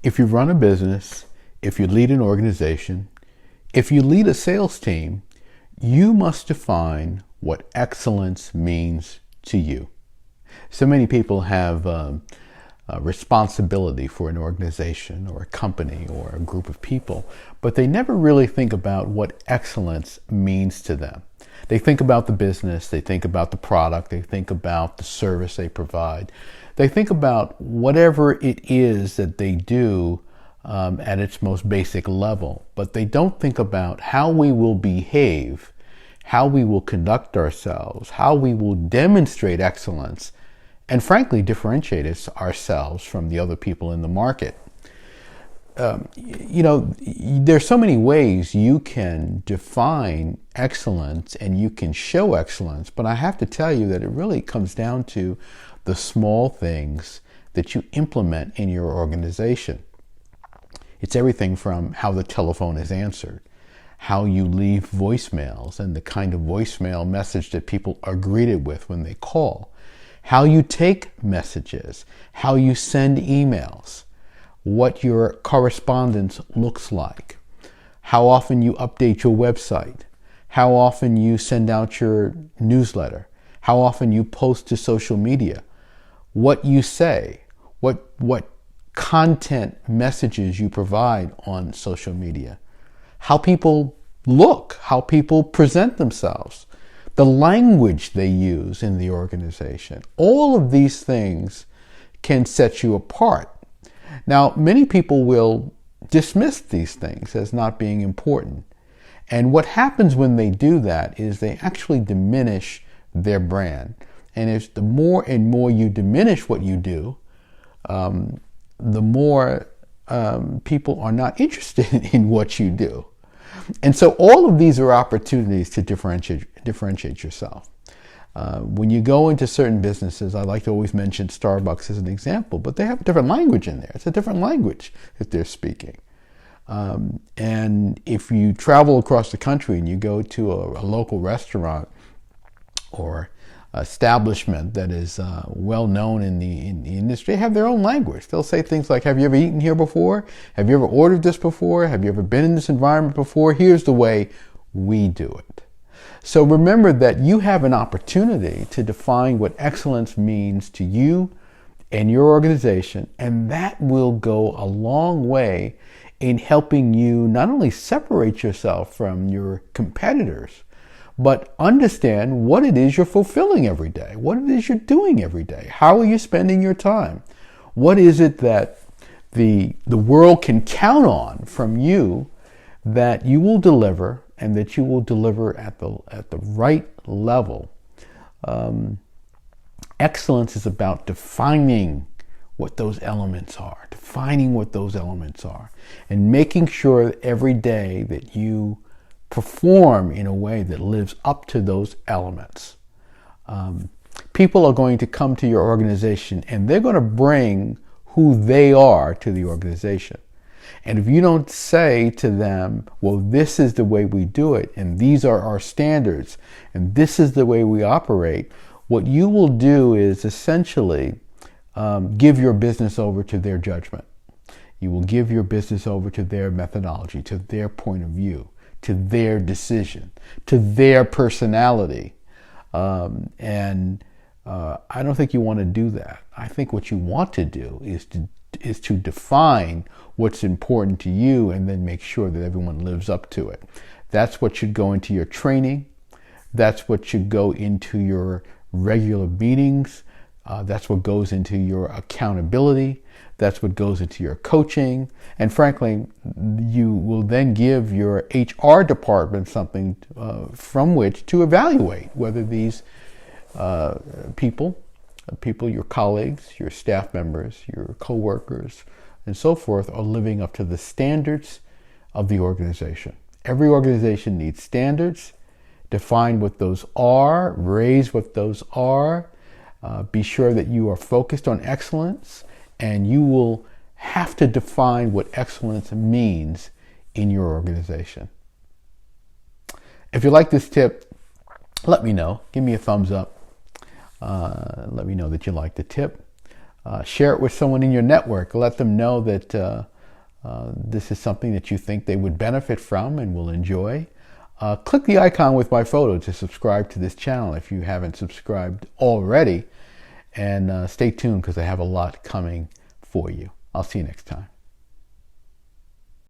If you run a business, if you lead an organization, if you lead a sales team, you must define what excellence means to you. So many people have a responsibility for an organization or a company or a group of people, but they never really think about what excellence means to them. They think about the business, they think about the product, they think about the service they provide. They think about whatever it is that they do at its most basic level, but they don't think about how we will behave, how we will conduct ourselves, how we will demonstrate excellence, and frankly differentiate ourselves from the other people in the market. There's so many ways you can define excellence and you can show excellence, but I have to tell you that it really comes down to the small things that you implement in your organization. It's everything from how the telephone is answered, how you leave voicemails and the kind of voicemail message that people are greeted with when they call, how you take messages, how you send emails, what your correspondence looks like, how often you update your website, how often you send out your newsletter, how often you post to social media, what you say, what content messages you provide on social media, how people look, how people present themselves, the language they use in the organization. All of these things can set you apart. Now, many people will dismiss these things as not being important. And what happens when they do that is they actually diminish their brand. And it's the more and more you diminish what you do, the more people are not interested in what you do. And so all of these are opportunities to differentiate yourself. When you go into certain businesses, I like to always mention Starbucks as an example, but they have a different language in there. It's a different language that they're speaking. And if you travel across the country and you go to a local restaurant or establishment that is well known in the industry, they have their own language. They'll say things like, have you ever eaten here before? Have you ever ordered this before? Have you ever been in this environment before? Here's the way we do it. So remember that you have an opportunity to define what excellence means to you and your organization, and that will go a long way in helping you not only separate yourself from your competitors, but understand what it is you're fulfilling every day, what it is you're doing every day. How are you spending your time? What is it that the world can count on from you that you will deliver, and that you will deliver at the right level? Excellence is about defining what those elements are, and making sure every day that you perform in a way that lives up to those elements. People are going to come to your organization and they're going to bring who they are to the organization. And if you don't say to them, well, this is the way we do it, and these are our standards, and this is the way we operate, what you will do is essentially give your business over to their judgment. You will give your business over to their methodology, to their point of view, to their decision, to their personality. And I don't think you want to do that. I think what you want to do is to define what's important to you and then make sure that everyone lives up to it. That's what should go into your training. That's what should go into your regular meetings. That's what goes into your accountability. That's what goes into your coaching. And frankly, you will then give your HR department something from which to evaluate whether these people, your colleagues, your staff members, your coworkers, and so forth, are living up to the standards of the organization. Every organization needs standards. Define what those are, raise what those are. Be sure that you are focused on excellence, and you will have to define what excellence means in your organization. If you like this tip, let me know. Give me a thumbs up. Let me know that you like the tip. Share it with someone in your network. Let them know that this is something that you think they would benefit from and will enjoy, click the icon with my photo to subscribe to this channel if you haven't subscribed already. And stay tuned because I have a lot coming for you. I'll see you next time.